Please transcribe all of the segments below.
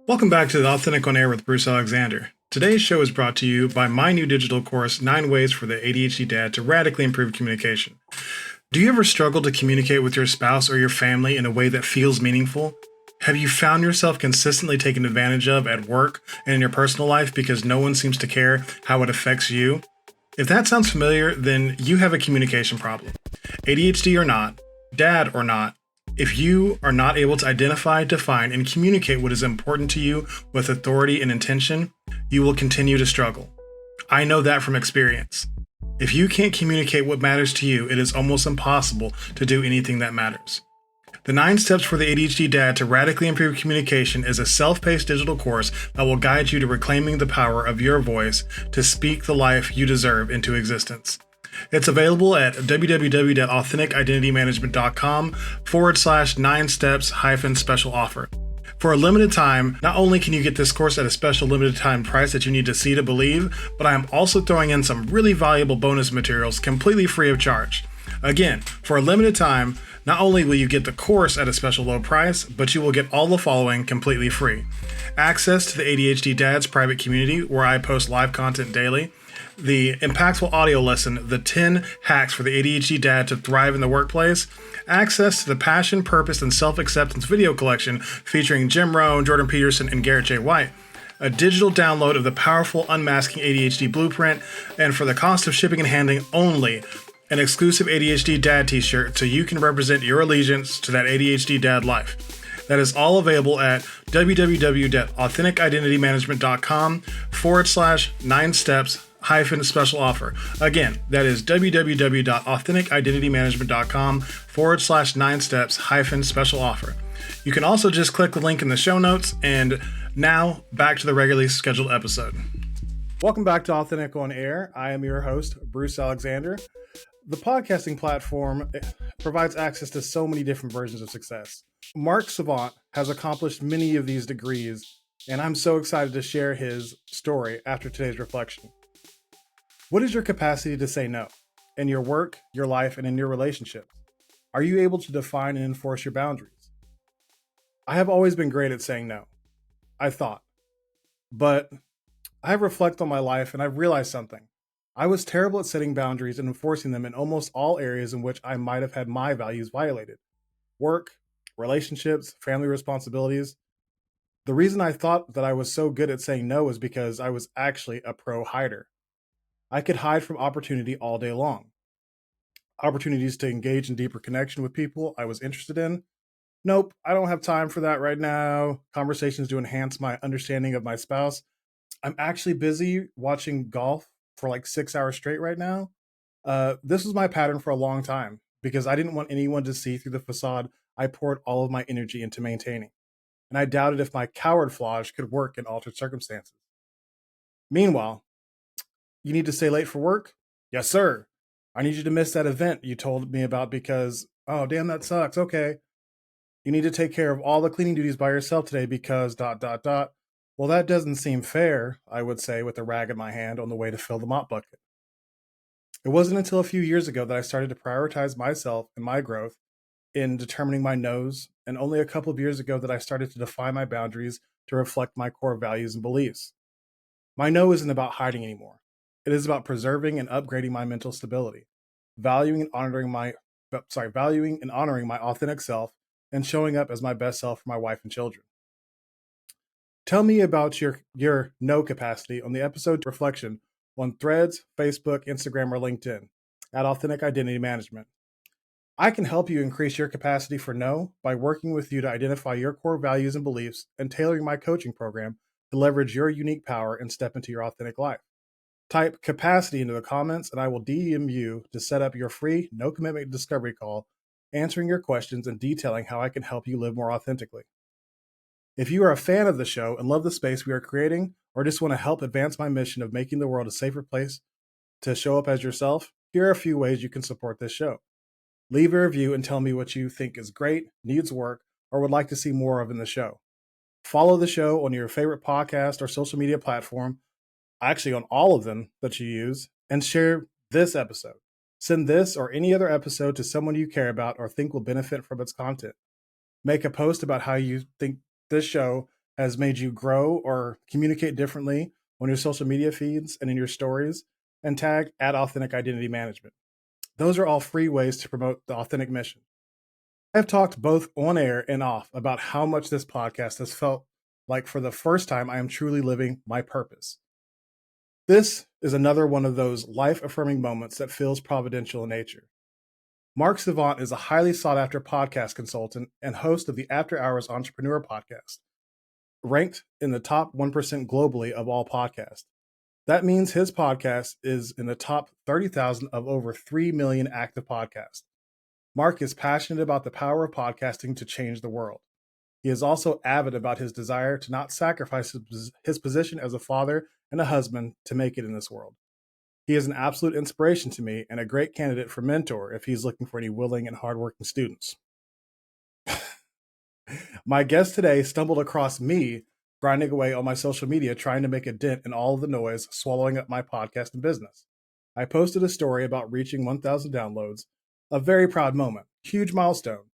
Welcome back to the Authentic on Air with Bruce Alexander. Today's show is brought to you by my new digital course, 9 Ways for the ADHD Dad to Radically Improve Communication. Do you ever struggle to communicate with your spouse or your family in a way that feels meaningful? Have you found yourself consistently taken advantage of at work and in your personal life because no one seems to care how it affects you? If that sounds familiar, then you have a communication problem. ADHD or not, dad or not, if you are not able to identify, define, and communicate what is important to you with authority and intention, you will continue to struggle. I know that from experience. If you can't communicate what matters to you, it is almost impossible to do anything that matters. The 9 Steps for the ADHD Dad to Radically Improve Communication is a self-paced digital course that will guide you to reclaiming the power of your voice to speak the life you deserve into existence. It's available at www.authenticidentitymanagement.com/9steps-special offer. For a limited time, not only can you get this course at a special limited time price that you need to see to believe, but I am also throwing in some really valuable bonus materials completely free of charge. Again, for a limited time, not only will you get the course at a special low price, but you will get all the following completely free. Access to the ADHD Dads private community where I post live content daily, the impactful audio lesson, The 10 Hacks for the ADHD Dad to Thrive in the Workplace, access to the Passion, Purpose, and Self-Acceptance video collection featuring Jim Rohn, Jordan Peterson, and Garrett J. White, a digital download of the powerful Unmasking ADHD Blueprint, and for the cost of shipping and handling only, an exclusive ADHD Dad t-shirt so you can represent your allegiance to that ADHD Dad life. That is all available at www.authenticidentitymanagement.com/9steps-special offer. Again, that is www.authenticidentitymanagement.com/9steps-special offer. You can also just click the link in the show notes. And now back to the regularly scheduled episode. Welcome back to Authentic on Air. I am your host, Bruce Alexander. The podcasting platform provides access to so many different versions of success. Mark Savant has accomplished many of these degrees, and I'm so excited to share his story after today's reflection. What is your capacity to say no in your work, your life, and in your relationships? Are you able to define and enforce your boundaries? I have always been great at saying no, I thought, but I have reflected on my life and I've realized something. I was terrible at setting boundaries and enforcing them in almost all areas in which I might have had my values violated. Work, relationships, family responsibilities. The reason I thought that I was so good at saying no is because I was actually a pro hider. I could hide from opportunity all day long. Opportunities to engage in deeper connection with people I was interested in. Nope, I don't have time for that right now. Conversations to enhance my understanding of my spouse. I'm actually busy watching golf for like 6 hours straight right now. This was my pattern for a long time because I didn't want anyone to see through the facade I poured all of my energy into maintaining. And I doubted if my coward flaws could work in altered circumstances. Meanwhile, you need to stay late for work? Yes, sir. I need you to miss that event you told me about because, oh, damn, that sucks. Okay. You need to take care of all the cleaning duties by yourself today because ... Well, that doesn't seem fair, I would say with a rag in my hand on the way to fill the mop bucket. It wasn't until a few years ago that I started to prioritize myself and my growth in determining my no's, and only a couple of years ago that I started to define my boundaries to reflect my core values and beliefs. My no isn't about hiding anymore. It is about preserving and upgrading my mental stability, valuing and honoring my authentic self, and showing up as my best self for my wife and children. Tell me about your no capacity on the episode reflection on Threads, Facebook, Instagram, or LinkedIn at Authentic Identity Management. I can help you increase your capacity for no by working with you to identify your core values and beliefs and tailoring my coaching program to leverage your unique power and step into your authentic life. Type capacity into the comments and I will DM you to set up your free no commitment discovery call, answering your questions and detailing how I can help you live more authentically. If you are a fan of the show and love the space we are creating, or just want to help advance my mission of making the world a safer place to show up as yourself, here are a few ways you can support this show. Leave a review and tell me what you think is great, needs work, or would like to see more of in the show. Follow the show on your favorite podcast or social media platform, actually on all of them that you use, and share this episode. Send this or any other episode to someone you care about or think will benefit from its content. Make a post about how you think this show has made you grow or communicate differently on your social media feeds and in your stories, and tag @authentic identity management. Those are all free ways to promote the authentic mission. I've talked both on air and off about how much this podcast has felt like for the first time I am truly living my purpose. This is another one of those life affirming moments that feels providential in nature. Mark Savant is a highly sought after podcast consultant and host of the After Hours Entrepreneur podcast, ranked in the top 1% globally of all podcasts. That means his podcast is in the top 30,000 of over 3 million active podcasts. Mark is passionate about the power of podcasting to change the world. He is also avid about his desire to not sacrifice his position as a father and a husband to make it in this world. He is an absolute inspiration to me and a great candidate for mentor if he's looking for any willing and hardworking students. My guest today stumbled across me grinding away on my social media trying to make a dent in all of the noise swallowing up my podcast and business. I posted a story about reaching 1,000 downloads, a very proud moment, huge milestone.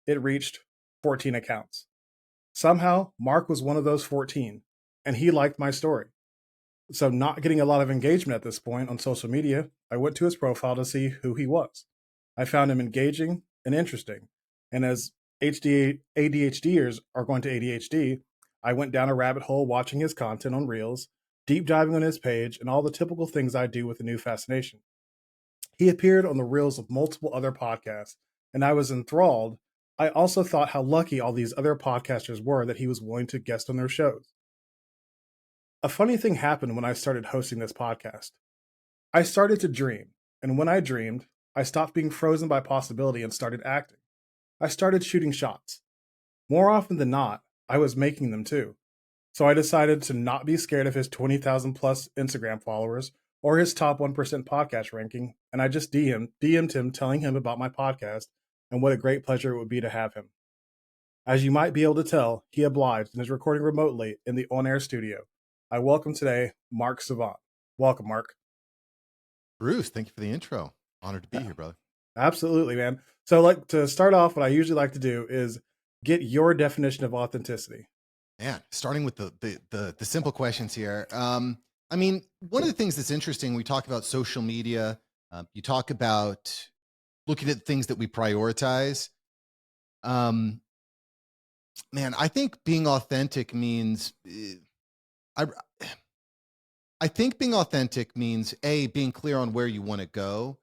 It reached 14 accounts. Somehow, Mark was one of those 14, and he liked my story. So, not getting a lot of engagement at this point on social media, I went to his profile to see who he was. I found him engaging and interesting. And as ADHDers are going to ADHD, I went down a rabbit hole watching his content on Reels, deep diving on his page, and all the typical things I do with a new fascination. He appeared on the Reels of multiple other podcasts, and I was enthralled. I also thought how lucky all these other podcasters were that he was willing to guest on their shows. A funny thing happened when I started hosting this podcast. I started to dream, and when I dreamed, I stopped being frozen by possibility and started acting. I started shooting shots. More often than not, I was making them too. So I decided to not be scared of his 20,000 plus Instagram followers or his top 1% podcast ranking, and I just DM'd him telling him about my podcast and what a great pleasure it would be to have him. As you might be able to tell, he obliged and is recording remotely in the on-air studio. I welcome today Mark Savant. Welcome, Mark. Bruce, thank you for the intro. Honored to be here, brother. Absolutely, man. So, like to start off, what I usually like to do is get your definition of authenticity. Man, starting with the simple questions here. I mean, one of the things that's interesting, we talk about social media. You talk about looking at things that we prioritize. Man, I think being authentic means I think being authentic means being clear on where you want to go,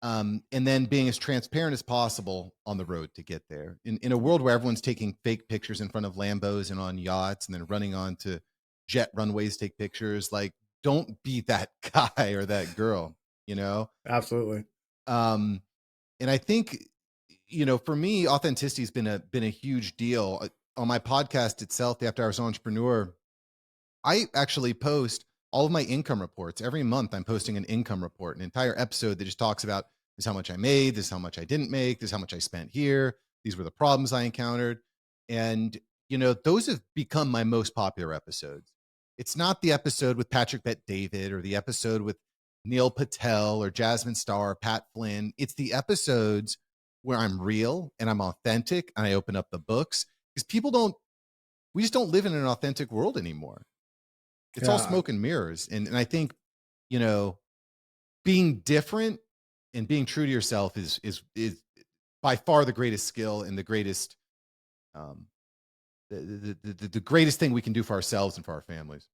and then being as transparent as possible on the road to get there. In a world where everyone's taking fake pictures in front of Lambos and on yachts and then running on to jet runways to take pictures, like, don't be that guy or that girl, you know? Absolutely. And I think, for me, authenticity has been a huge deal. On my podcast itself, the After Hours Entrepreneur, I actually post all of my income reports. Every month I'm posting an income report, an entire episode that just talks about this is how much I made, this is how much I didn't make, this is how much I spent here, these were the problems I encountered. And, those have become my most popular episodes. It's not the episode with Patrick Bet-David or the episode with Neil Patel or Jasmine Star or Pat Flynn. It's the episodes where I'm real and I'm authentic and I open up the books, because we just don't live in an authentic world anymore. It's all smoke and mirrors. And I think, being different and being true to yourself is by far the greatest skill and the greatest, the greatest thing we can do for ourselves and for our families.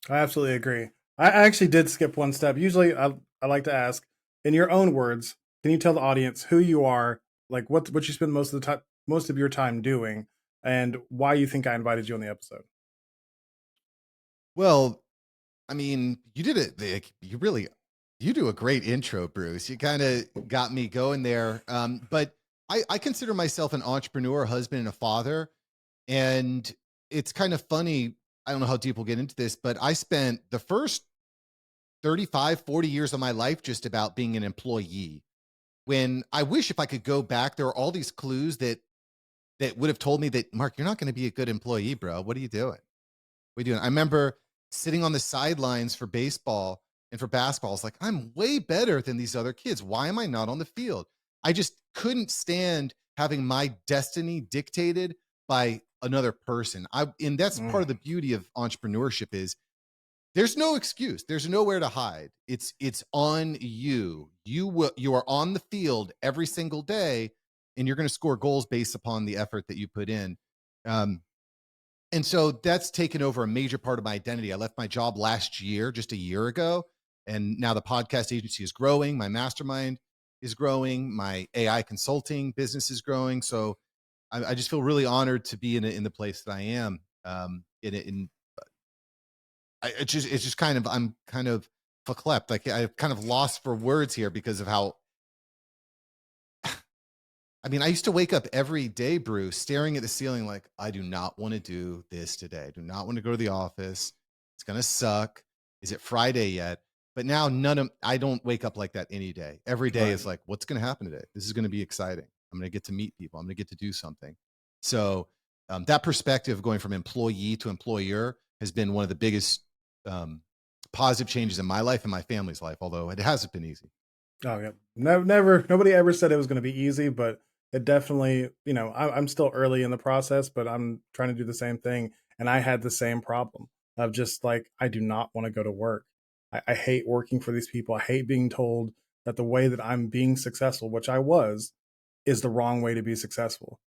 I absolutely agree. I actually did skip one step. Usually I like to ask, in your own words, can you tell the audience who you are, like what you spend most of your time doing, and why you think I invited you on the episode? Well, I mean, you did it. You do a great intro, Bruce. You kind of got me going there. But I consider myself an entrepreneur, a husband, and a father. And it's kind of funny. I don't know how deep we'll get into this, but I spent the first 35, 40 years of my life just about being an employee. When I wish if I could go back, there are all these clues that would have told me that, Mark, you're not going to be a good employee, bro. What are you doing? What are you doing? I remember sitting on the sidelines for baseball and for basketball. It's like, I'm way better than these other kids. Why am I not on the field? I just couldn't stand having my destiny dictated by another person. And that's part of the beauty of entrepreneurship is there's no excuse. There's nowhere to hide. It's on you. You are on the field every single day, and you're going to score goals based upon the effort that you put in. And so that's taken over a major part of my identity. I left my job last year, just a year ago, and now the podcast agency is growing. My mastermind is growing. My AI consulting business is growing. So I just feel really honored to be in the place that I am. It's just kind of, I'm kind of verklempt. Like I've kind of lost for words here because of how, I mean, I used to wake up every day, Bruce, staring at the ceiling like, I do not want to do this today. I do not want to go to the office. It's going to suck. Is it Friday yet? But now I don't wake up like that any day. Every day is like, what's going to happen today? This is going to be exciting. I'm going to get to meet people. I'm going to get to do something. So that perspective going from employee to employer has been one of the biggest positive changes in my life and my family's life, although it hasn't been easy. Oh yeah, never. Nobody ever said it was going to be easy, but it definitely. I'm still early in the process, but I'm trying to do the same thing, and I had the same problem of just like I do not want to go to work. I hate working for these people. I hate being told that the way that I'm being successful, which I was, is the wrong way to be successful.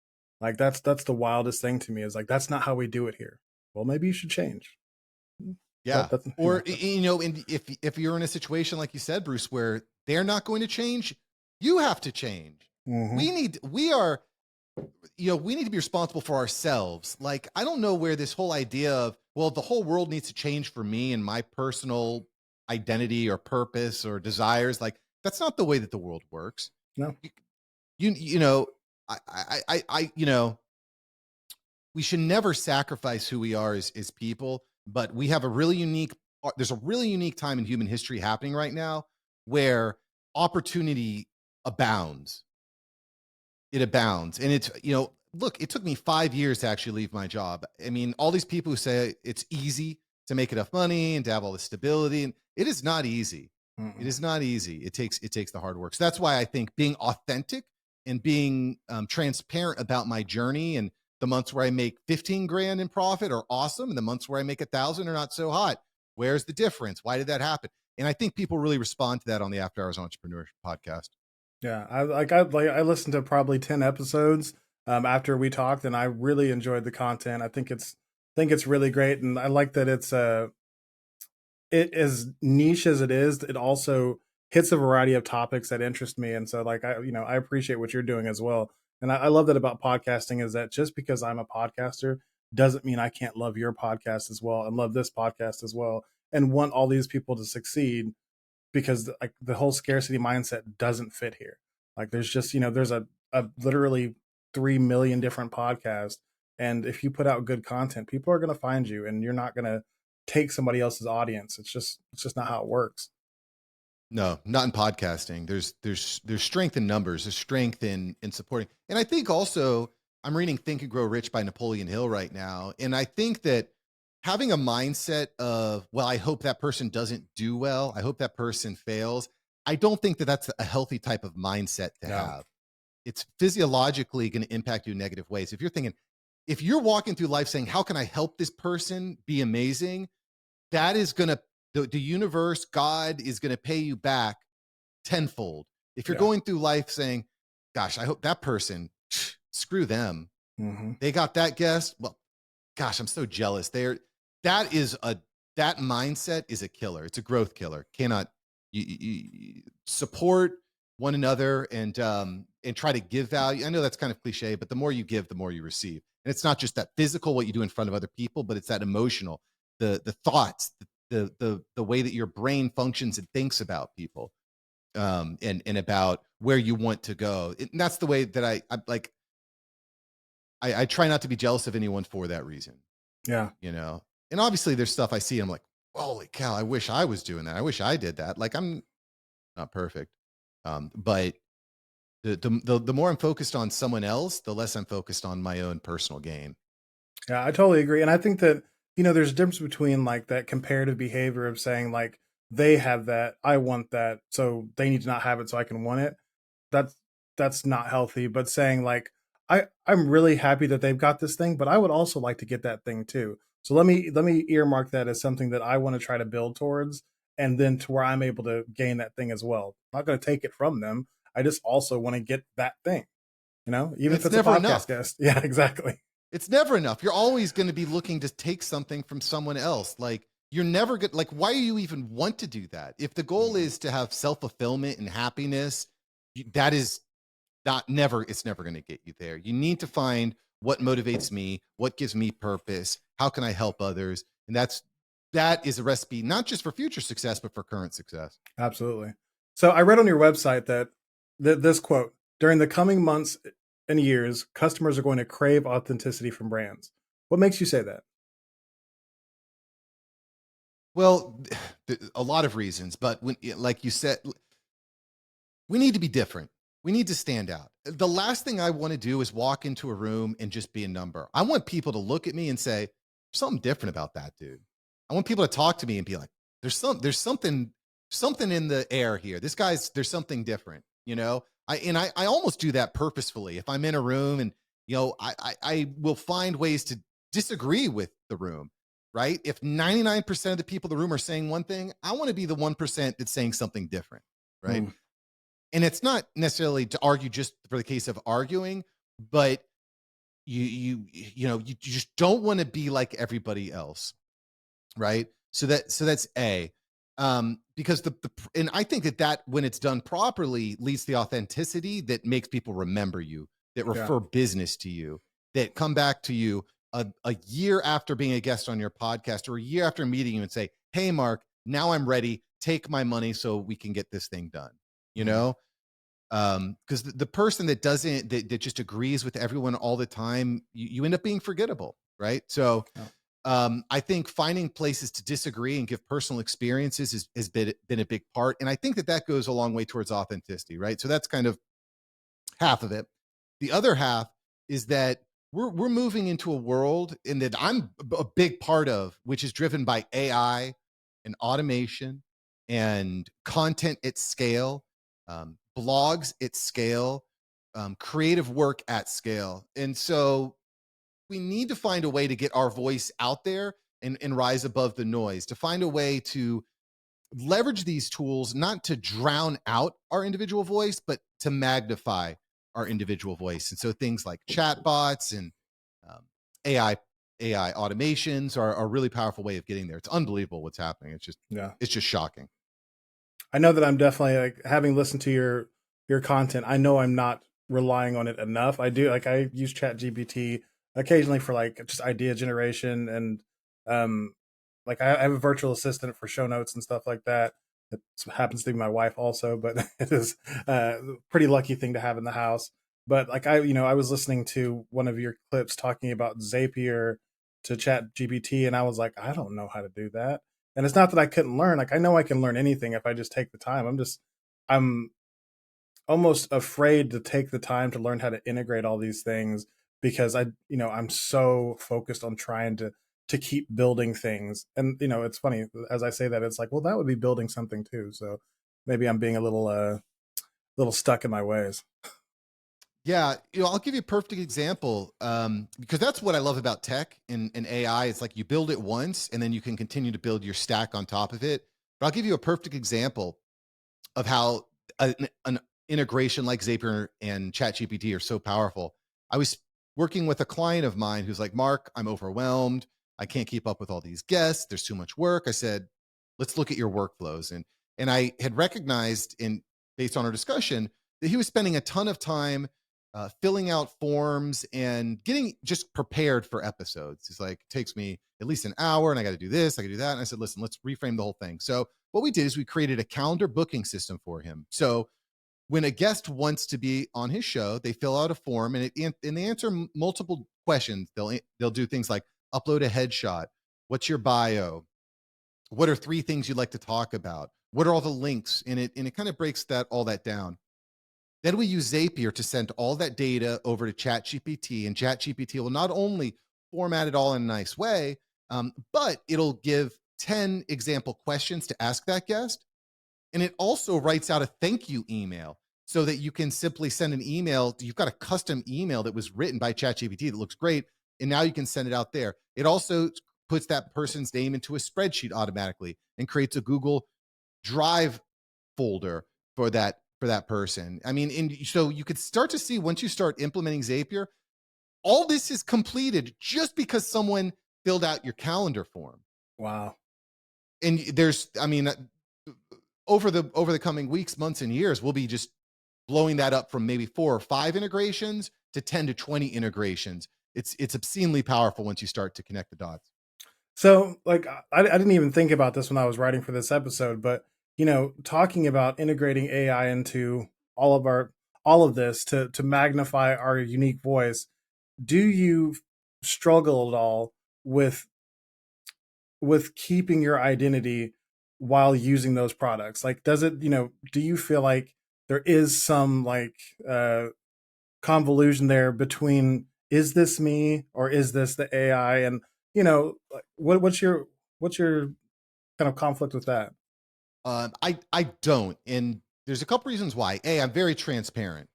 Like that's the wildest thing to me is like that's not how we do it here. Well, maybe you should change. Yeah. Or, and if you're in a situation, like you said, Bruce, where they're not going to change, you have to change. Mm-hmm. We need to be responsible for ourselves. Like, I don't know where this whole idea of, well, the whole world needs to change for me and my personal identity or purpose or desires. Like, that's not the way that the world works. No. We should never sacrifice who we are as people, but we have there's a really unique time in human history happening right now where opportunity abounds. It abounds. And it's, look, it took me 5 years to actually leave my job. I mean, all these people who say it's easy to make enough money and to have all this stability, and it is not easy. Mm-mm. It is not easy. It takes the hard work. So that's why I think being authentic and being transparent about my journey, and the months where I make 15 grand in profit are awesome, and the months where I make 1,000 are not so hot. Where's the difference? Why did that happen? And I think people really respond to that on the After Hours Entrepreneurship podcast. Yeah, I listened to probably 10 episodes after we talked, and I really enjoyed the content. I think it's really great, and I like that it's it as niche as it is. It also hits a variety of topics that interest me, and so like I appreciate what you're doing as well. And I love that about podcasting is that just because I'm a podcaster doesn't mean I can't love your podcast as well and love this podcast as well and want all these people to succeed, because like the whole scarcity mindset doesn't fit here. Like there's just, there's a literally 3 million different podcasts. And if you put out good content, people are going to find you, and you're not going to take somebody else's audience. It's just not how it works. No, not in podcasting. There's strength in numbers. There's strength in supporting. And I think also I'm reading Think and Grow Rich by Napoleon Hill right now. And I think that having a mindset of, well, I hope that person doesn't do well, I hope that person fails, I don't think that that's a healthy type of mindset to have. It's physiologically going to impact you in negative ways. If you're walking through life saying, how can I help this person be amazing? That is going to, the universe, God is going to pay you back tenfold. If you're going through life saying, gosh, I hope that person, screw them. Mm-hmm. They got that guest. Well, gosh, I'm so jealous. That mindset is a killer. It's a growth killer. Cannot you support one another and try to give value. I know that's kind of cliche, but the more you give, the more you receive. And it's not just that physical, what you do in front of other people, but it's that emotional, the thoughts, the way that your brain functions and thinks about people, and about where you want to go. And that's the way that I try not to be jealous of anyone for that reason. Yeah. And obviously there's stuff I see, I'm like, holy cow, I wish I was doing that. I wish I did that. Like, I'm not perfect. But the more I'm focused on someone else, the less I'm focused on my own personal gain. Yeah, I totally agree. And I think that, there's a difference between like that comparative behavior of saying like, they have that, I want that, so they need to not have it so I can want it. That's not healthy. But saying like, I'm really happy that they've got this thing, but I would also like to get that thing too. So let me earmark that as something that I want to try to build towards, and then to where I'm able to gain that thing as well. I'm not going to take it from them. I just also want to get that thing. And Even if it's it's a never podcast enough. guest. Yeah, exactly. It's never enough. You're always going to be looking to take something from someone else. Like you're never good. Like, why do you even want to do that? If the goal is to have self-fulfillment and happiness, that is not never, it's never going to get you there. You need to find what motivates me, what gives me purpose, how can I help others? And that is a recipe, not just for future success, but for current success. Absolutely. So I read on your website that this quote, during the coming months and years, customers are going to crave authenticity from brands. What makes you say that? Well, a lot of reasons, but when, like you said, we need to be different. We need to stand out. The last thing I want to do is walk into a room and just be a number. I want people to look at me and say, "There's something different about that dude." I want people to talk to me and be like, there's something in the air here. There's something different, you know? I almost do that purposefully. If I'm in a room and, I will find ways to disagree with the room, right? If 99% of the people in the room are saying one thing, I want to be the 1% that's saying something different, right? Mm, And it's not necessarily to argue just for the case of arguing, but you just don't want to be like everybody else, right? So that's a because and I think that when it's done properly leads to the authenticity that makes people remember you, that yeah. refer business to you, that come back to you a year after being a guest on your podcast or a year after meeting you and say, "Hey Mark, now I'm ready, take my money so we can get this thing done," you Mm, know? Because the person that doesn't that just agrees with everyone all the time, you end up being forgettable, right? So yeah. I think finding places to disagree and give personal experiences has been a big part, and I think that goes a long way towards authenticity, right? So that's kind of half of it. The other half is that we're moving into a world in that I'm a big part of, which is driven by AI and automation and content at scale, blogs at scale, creative work at scale. And so we need to find a way to get our voice out there and rise above the noise, to find a way to leverage these tools, not to drown out our individual voice, but to magnify our individual voice. And so things like chatbots and um, AI AI automations are a really powerful way of getting there. It's unbelievable what's happening. Yeah. It's just shocking. I know that I'm definitely, like, having listened to your content, I know I'm not relying on it enough. I do, like, I use Chat GPT occasionally for like just idea generation, and um like I have a virtual assistant for show notes and stuff like that. It happens to be my wife also, but it is a pretty lucky thing to have in the house. But like I was listening to one of your clips talking about Zapier to Chat GPT, and I was like, I don't know how to do that. And it's not that I couldn't learn. Like, I know I can learn anything if I just take the time. I'm almost afraid to take the time to learn how to integrate all these things, because I'm so focused on trying to keep building things. And it's funny as I say that, it's like, well, that would be building something too. So maybe I'm being a little stuck in my ways. Yeah, I'll give you a perfect example because that's what I love about tech and AI. It's like you build it once and then you can continue to build your stack on top of it. But I'll give you a perfect example of how an integration like Zapier and ChatGPT are so powerful. I was working with a client of mine who's like, "Mark, I'm overwhelmed. I can't keep up with all these guests. There's too much work." I said, "Let's look at your workflows." And I had recognized based on our discussion that he was spending a ton of time filling out forms and getting just prepared for episodes. He's like, "It takes me at least an hour and I got to do this, I got to do that." And I said, "Listen, let's reframe the whole thing." So what we did is we created a calendar booking system for him. So when a guest wants to be on his show, they fill out a form and they answer multiple questions. They'll do things like upload a headshot, what's your bio, what are 3 things you'd like to talk about, what are all the links, and it kind of breaks all that down. Then we use Zapier to send all that data over to ChatGPT, and ChatGPT will not only format it all in a nice way, but it'll give 10 example questions to ask that guest. And it also writes out a thank you email so that you can simply send an email. You've got a custom email that was written by ChatGPT that looks great, and now you can send it out there. It also puts that person's name into a spreadsheet automatically and creates a Google Drive folder for that person. I mean, and so you could start to see, once you start implementing Zapier, all this is completed just because someone filled out your calendar form. Wow. And there's, I mean, over the coming weeks, months, and years, we'll be just blowing that up from maybe 4 or 5 integrations to 10 to 20 integrations. It's obscenely powerful once you start to connect the dots. So, like, I didn't even think about this when I was writing for this episode, but talking about integrating AI into all of this to magnify our unique voice, do you struggle at all with keeping your identity while using those products? Like, does it, do you feel like there is some like convolution there between, is this me or is this the AI? And like, what's your kind of conflict with that? I don't, and there's a couple reasons why. I'm very transparent.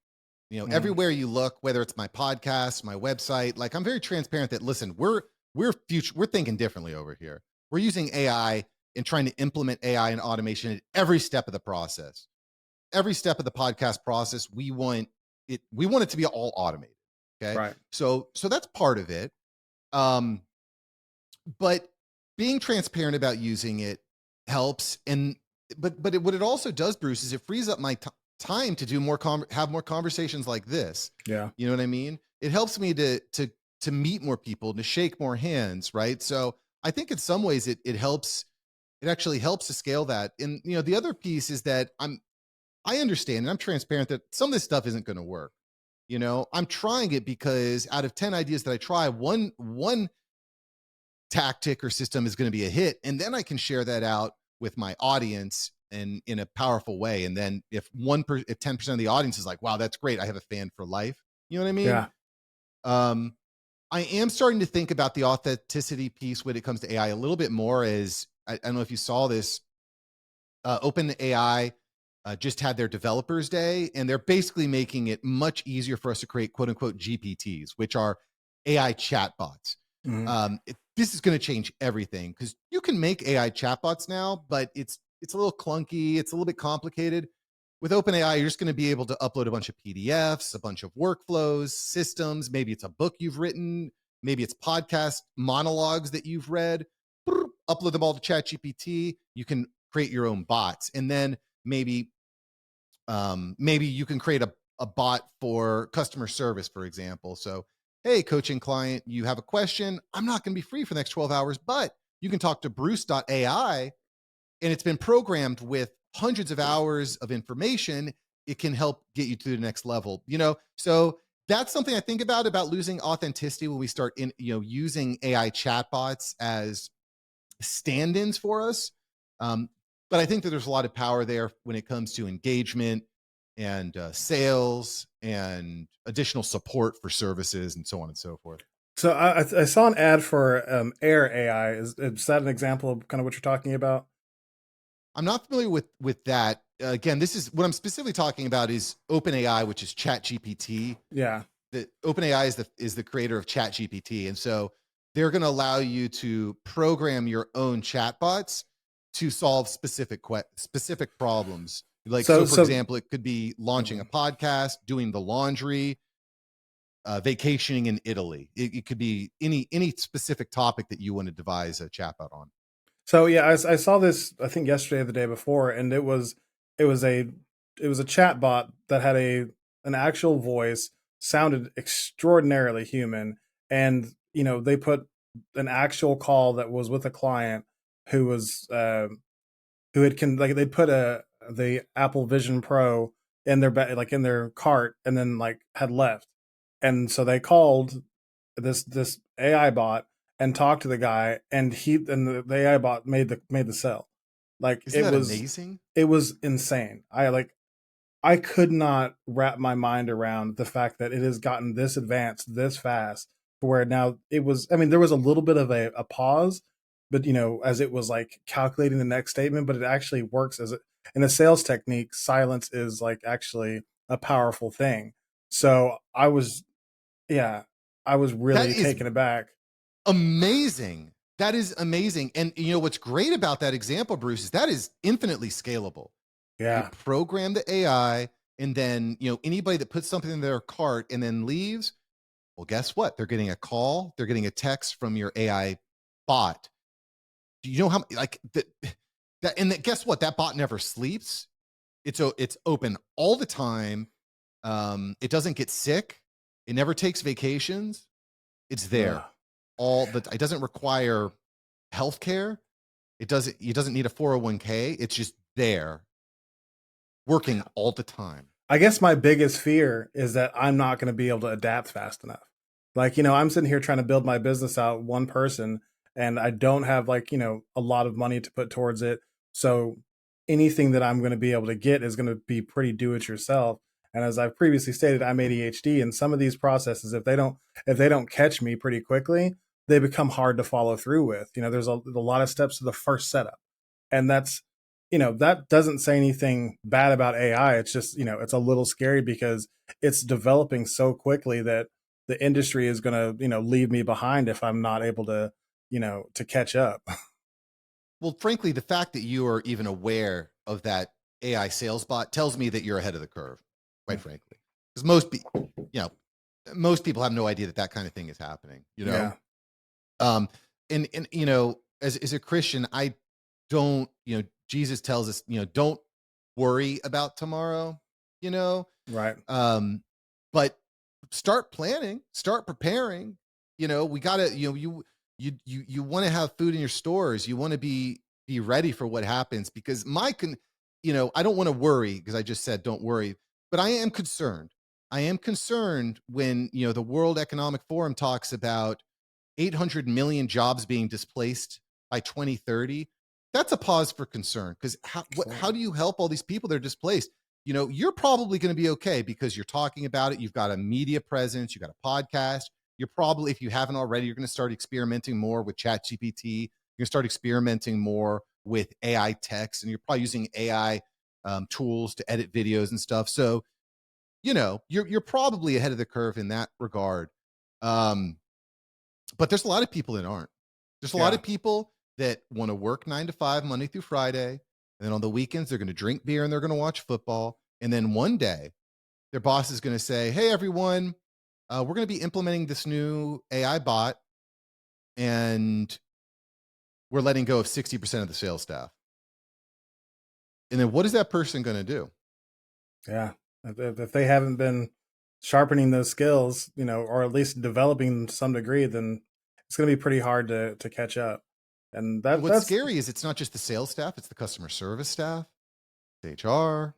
Everywhere you look, whether it's my podcast, my website, like, I'm very transparent that, listen, we're thinking differently over here. We're using AI and trying to implement AI and automation at every step of the process. Every step of the podcast process, we want it to be all automated. Okay. Right. So that's part of it. But being transparent about using it helps. But what it also does, Bruce, is it frees up my time to do more have more conversations like this. Yeah. You know what I mean? It helps me to meet more people, to shake more hands, right? So I think in some ways it actually helps to scale that. And the other piece is that I understand, and I'm transparent, that some of this stuff isn't going to work. I'm trying it because out of 10 ideas that I try, one tactic or system is going to be a hit, and then I can share that out with my audience and in a powerful way. And then if 10% of the audience is like, wow, that's great, I have a fan for life. You know what I mean? Yeah. I am starting to think about the authenticity piece when it comes to AI a little bit more. As I don't know if you saw this, OpenAI just had their developers day, and they're basically making it much easier for us to create quote unquote GPTs, which are AI chatbots. Mm-hmm. This is going to change everything, because you can make AI chatbots now, but it's a little clunky. It's a little bit complicated. With OpenAI, you're just going to be able to upload a bunch of PDFs, a bunch of workflows, systems. Maybe it's a book you've written. Maybe it's podcast monologues that you've read. Upload them all to ChatGPT. You can create your own bots. And then maybe you can create a bot for customer service, for example. So, hey, coaching client, you have a question. I'm not going to be free for the next 12 hours, but you can talk to Bruce.ai, and it's been programmed with hundreds of hours of information. It can help get you to the next level. So that's something I think about losing authenticity when we start using AI chatbots as stand-ins for us. But I think that there's a lot of power there when it comes to engagement and sales and additional support for services and so on and so forth. So I saw an ad for Air AI. Is that an example of kind of what you're talking about? I'm not familiar with that. Again, this is what I'm specifically talking about is OpenAI, which is ChatGPT. Yeah. The OpenAI is the creator of ChatGPT, and so they're going to allow you to program your own chatbots to solve specific problems. Like, so for example, it could be launching a podcast, doing the laundry, vacationing in Italy. It could be any specific topic that you want to devise a chatbot on. So yeah, I saw this, I think yesterday or the day before, and it was a chat bot that had an actual voice, sounded extraordinarily human, and they put an actual call that was with a client who was they'd put the Apple Vision Pro in in their cart, and then had left, and so they called this AI bot and talked to the guy, and the AI bot made the sale. Like, Isn't that amazing? It was insane. I could not wrap my mind around the fact that it has gotten this advanced this fast, to where now it was, I mean, there was a little bit of a pause, but as it was calculating the next statement, but it actually works in a sales technique. Silence is actually a powerful thing. So yeah, I was That really is taken aback. amazing. That is amazing. And you know what's great about that example, Bruce, is that is infinitely scalable. You Yeah. program the AI, and then anybody that puts something in their cart and then leaves, well, guess what? They're getting a call, they're getting a text from your AI bot. Do you know how like that and that, guess what? That bot never sleeps. It's open all the time. It doesn't get sick. It never takes vacations. It's there Ugh. all the it doesn't require healthcare. It doesn't need a 401k. It's just there working all the time. I guess my biggest fear is that I'm not going to be able to adapt fast enough. Like, I'm sitting here trying to build my business out one person, and I don't have like, a lot of money to put towards it. So anything that I'm going to be able to get is going to be pretty do it yourself. And as I've previously stated, I'm ADHD, and some of these processes, if they don't catch me pretty quickly, they become hard to follow through with. There's a lot of steps to the first setup. And that doesn't say anything bad about AI. It's just, it's a little scary because it's developing so quickly that the industry is going to, leave me behind if I'm not able to catch up. Well, frankly, the fact that you are even aware of that AI sales bot tells me that you're ahead of the curve, quite frankly. Because most people have no idea that that kind of thing is happening, Yeah. And as a Christian, I don't, Jesus tells us, don't worry about tomorrow, you know, Right. but start planning, start preparing. We gotta, you want to have food in your stores. You want to be ready for what happens, because I don't want to worry, because I just said don't worry, but I am concerned. I am concerned when the World Economic Forum talks about 800 million jobs being displaced by 2030. That's a pause for concern, because how do you help all these people that are displaced? You're probably going to be okay because you're talking about it. You've got a media presence. You've got a podcast. You're probably, if you haven't already, you're going to start experimenting more with ChatGPT. You're going to start experimenting more with AI text, and you're probably using AI tools to edit videos and stuff. So, you're probably ahead of the curve in that regard. But there's a lot of people that aren't. There's a lot Yeah. of people that want to work 9 to 5, Monday through Friday. And then on the weekends, they're going to drink beer and they're going to watch football. And then one day, their boss is going to say, hey, everyone, we're going to be implementing this new AI bot, and we're letting go of 60% of the sales staff. And then what is that person going to do? Yeah. If they haven't been sharpening those skills, or at least developing them to some degree, then it's going to be pretty hard to catch up. And And that what's that's scary is it's not just the sales staff, it's the customer service staff, it's HR,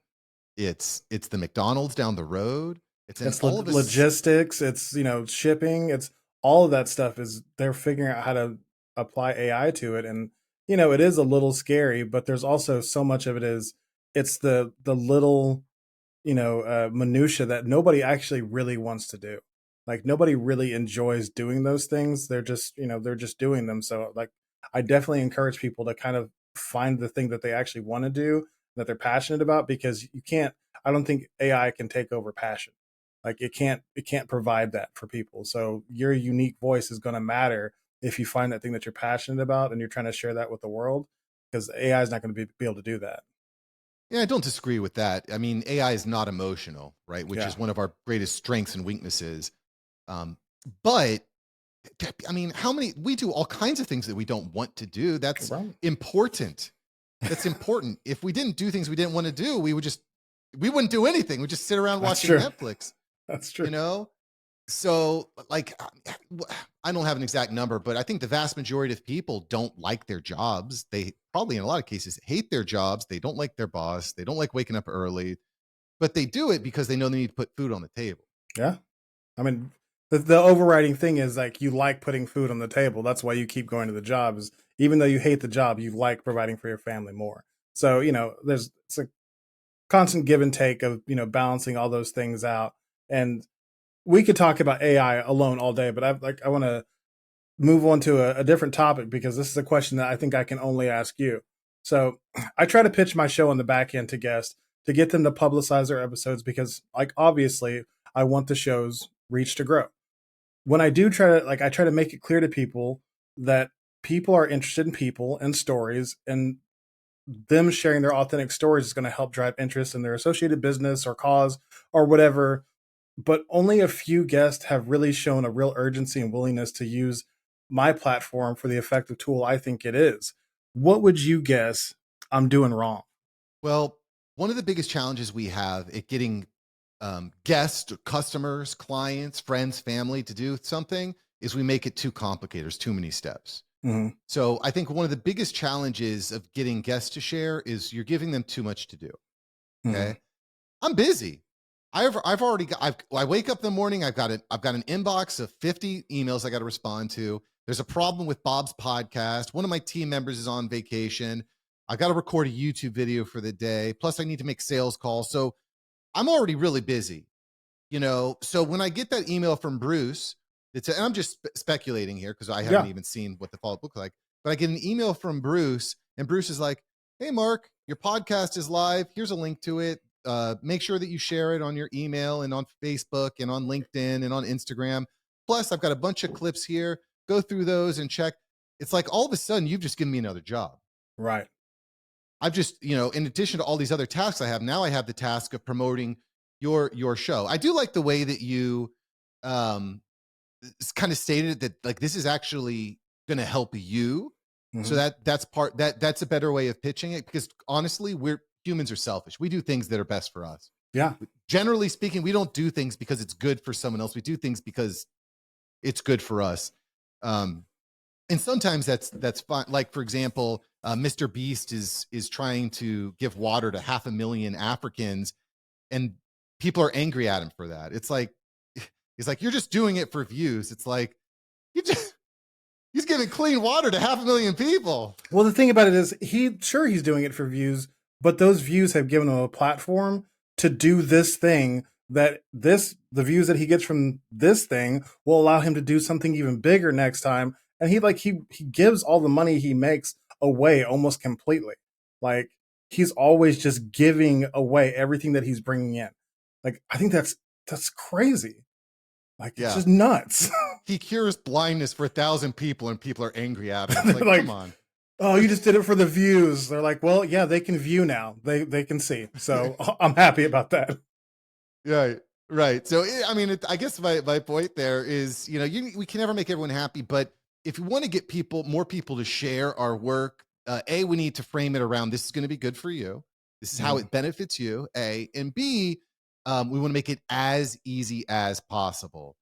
it's the McDonald's down the road. It's in it's all of us. logistics, it's shipping, it's all of that stuff is they're figuring out how to apply AI to it. And it is a little scary, but there's also so much of it is it's the little minutia that nobody actually really wants to do. Like nobody really enjoys doing those things. They're just doing them. So like I definitely encourage people to kind of find the thing that they actually want to do, that they're passionate about, because I don't think AI can take over passion. Like it can't provide that for people. So your unique voice is going to matter if you find that thing that you're passionate about and you're trying to share that with the world, because AI is not going to be able to do that. Yeah, I don't disagree with that. I mean, AI is not emotional, right? Which Yeah. is one of our greatest strengths and weaknesses. Um, but I mean, we do all kinds of things that we don't want to do. That's Right. important. That's important. If we didn't do things we didn't want to do, we wouldn't do anything. We'd just sit around That's watching true. Netflix, That's you true. know? So, like, I don't have an exact number, but I think the vast majority of people don't like their jobs. They probably, in a lot of cases, hate their jobs. They don't like their boss. They don't like waking up early, but they do it because they know they need to put food on the table. Yeah. I mean, the overriding thing is like you like putting food on the table. That's why you keep going to the job. Is even though you hate the job, you like providing for your family more. So it's a constant give and take of balancing all those things out. And we could talk about AI alone all day, but I want to move on to a different topic, because this is a question that I think I can only ask you. So I try to pitch my show on the back end to guests to get them to publicize their episodes because, like, obviously, I want the show's reach to grow. When I do try to, like, I try to make it clear to people that people are interested in people and stories, and them sharing their authentic stories is going to help drive interest in their associated business or cause or whatever. But only a few guests have really shown a real urgency and willingness to use my platform for the effective tool I think it is. What would you guess I'm doing wrong? Well, one of the biggest challenges we have at getting guests, customers, clients, friends, family to do something is we make it too complicated. There's too many steps. Mm-hmm. So I think one of the biggest challenges of getting guests to share is you're giving them too much to do. Mm-hmm. Okay. I'm busy. I've already got, I wake up in the morning. I've got an inbox of 50 emails I got to respond to. There's a problem with Bob's podcast. One of my team members is on vacation. I got to record a YouTube video for the day. Plus I need to make sales calls. So I'm already really busy, So when I get that email from Bruce, and I'm just speculating here because I haven't even seen what the follow-up looks like, but I get an email from Bruce and Bruce is like, "Hey, Mark, your podcast is live. Here's a link to it. Make sure that you share it on your email and on Facebook and on LinkedIn and on Instagram. Plus I've got a bunch of clips here. Go through those and check." It's like all of a sudden you've just given me another job. Right. I've just, in addition to all these other tasks I have, now I have the task of promoting your show. I do like the way that you kind of stated that, like, this is actually going to help you. Mm-hmm. So that's a better way of pitching it, because honestly, humans are selfish. We do things that are best for us. Yeah. Generally speaking, we don't do things because it's good for someone else. We do things because it's good for us. And sometimes that's fine. Like, for example, Mr. Beast is trying to give water to 500,000 Africans, and people are angry at him for that. It's like, he's like, "You're just doing it for views." It's like, he's giving clean water to 500,000 people. Well, the thing about it is, he's doing it for views, but those views have given him a platform to do this thing. The views that he gets from this thing will allow him to do something even bigger next time. And he gives all the money he makes away almost completely. Like, he's always just giving away everything that he's bringing in. Like, I think that's crazy. Like, it's just nuts. He cures blindness for 1,000 people, and people are angry at him. Like, come on. "Oh, you just did it for the views." They're like, "Well, yeah, they can view now. They can see. So I'm happy about that." Yeah, right. So, I mean, I guess my point there is, we can never make everyone happy, but if we want to get more people to share our work, we need to frame it around, this is going to be good for you. This is how it benefits you, A. And B, we want to make it as easy as possible.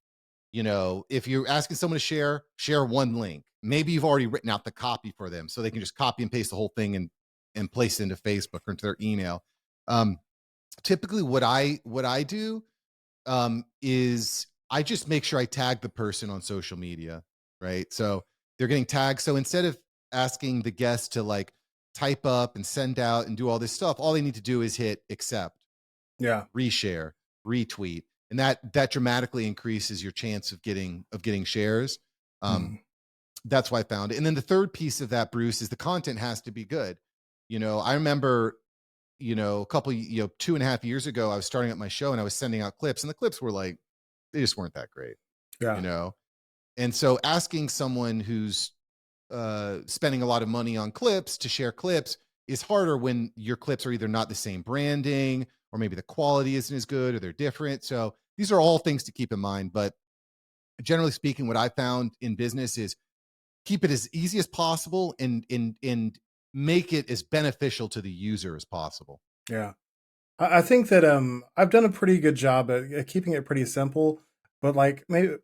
If you're asking someone to share one link, maybe you've already written out the copy for them so they can just copy and paste the whole thing and place it into Facebook or into their email. Typically what I do is I just make sure I tag the person on social media, right? So they're getting tagged. So instead of asking the guest to, like, type up and send out and do all this stuff, all they need to do is hit accept, reshare, retweet, and that dramatically increases your chance of getting shares. That's why I found it. And then the third piece of that, Bruce, is the content has to be good. I remember, a couple, 2.5 years ago, I was starting up my show and I was sending out clips, and the clips were like, they just weren't that great. And so asking someone who's spending a lot of money on clips to share clips is harder when your clips are either not the same branding, or maybe the quality isn't as good, or they're different. So these are all things to keep in mind. But generally speaking, what I found in business is keep it as easy as possible and make it as beneficial to the user as possible. Yeah. I think that I've done a pretty good job at keeping it pretty simple, but, like, maybe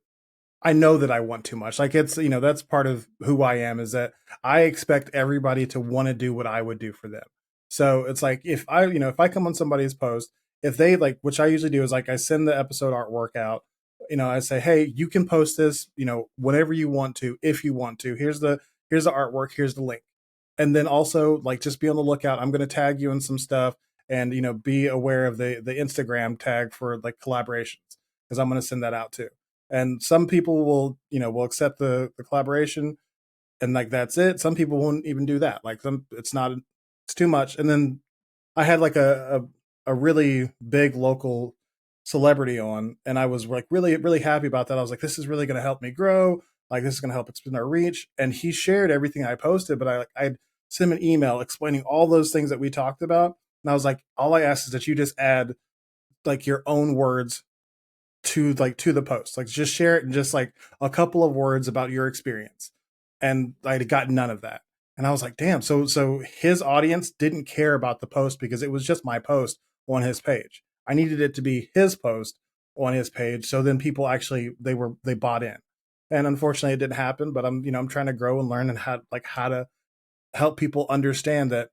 I know that I want too much. Like, it's, that's part of who I am, is that I expect everybody to want to do what I would do for them. So it's like, if I come on somebody's post, if they, like, which I usually do is, like, I send the episode artwork out, I say, "Hey, you can post this, whenever you want to, if you want to. Here's the artwork, here's the link." And then also, like, just be on the lookout. I'm going to tag you in some stuff, and, be aware of the Instagram tag for, like, collaborations, because I'm going to send that out too. And some people will accept the collaboration, and, like, that's it. Some people won't even do that. Like, it's too much. And then I had, like, a a really big local celebrity on, and I was like really happy about that. I was like, this is really going to help me grow. Like this is going to help expand our reach. And he shared everything I posted, but I sent him an email explaining all those things that we talked about. And I was like, all I ask is that you just add like your own words to the post. Like just share it and just like a couple of words about your experience. And I got none of that. And I was like, damn. So his audience didn't care about the post because it was just my post on his page. I needed it to be his post on his page. So then people actually they bought in. And unfortunately it didn't happen, but I'm trying to grow and learn and how to help people understand that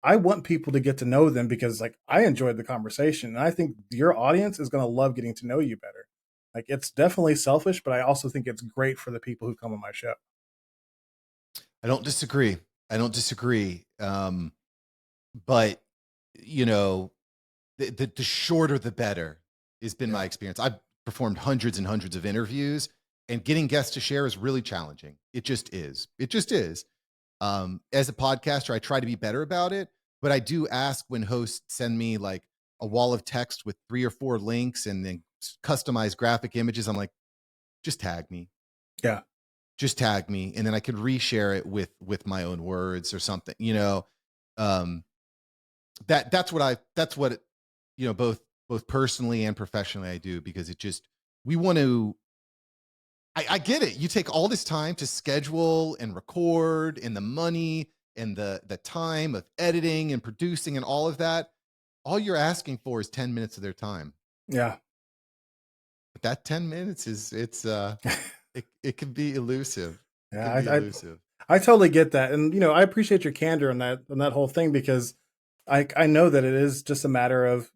I want people to get to know them because like I enjoyed the conversation and I think your audience is going to love getting to know you better. Like it's definitely selfish, but I also think it's great for the people who come on my show. I don't disagree. I don't disagree. But you know, the shorter the better has been my experience. I've performed hundreds and hundreds of interviews, and getting guests to share is really challenging. It just is. It just is. As a podcaster, I try to be better about it, but I do ask when hosts send me like a wall of text with 3 or 4 links and then customized graphic images. I'm like, just tag me. Yeah. Just tag me. And then I could reshare it with my own words or something, you know. That's what, you know, both personally and professionally I do, because it just, we want to, I get it. You take all this time to schedule and record and the money and the time of editing and producing and all of that. All you're asking for is 10 minutes of their time. Yeah. But that 10 minutes it can be elusive. Yeah. I totally get that. And, you know, I appreciate your candor on that whole thing, because I know that it is just a matter of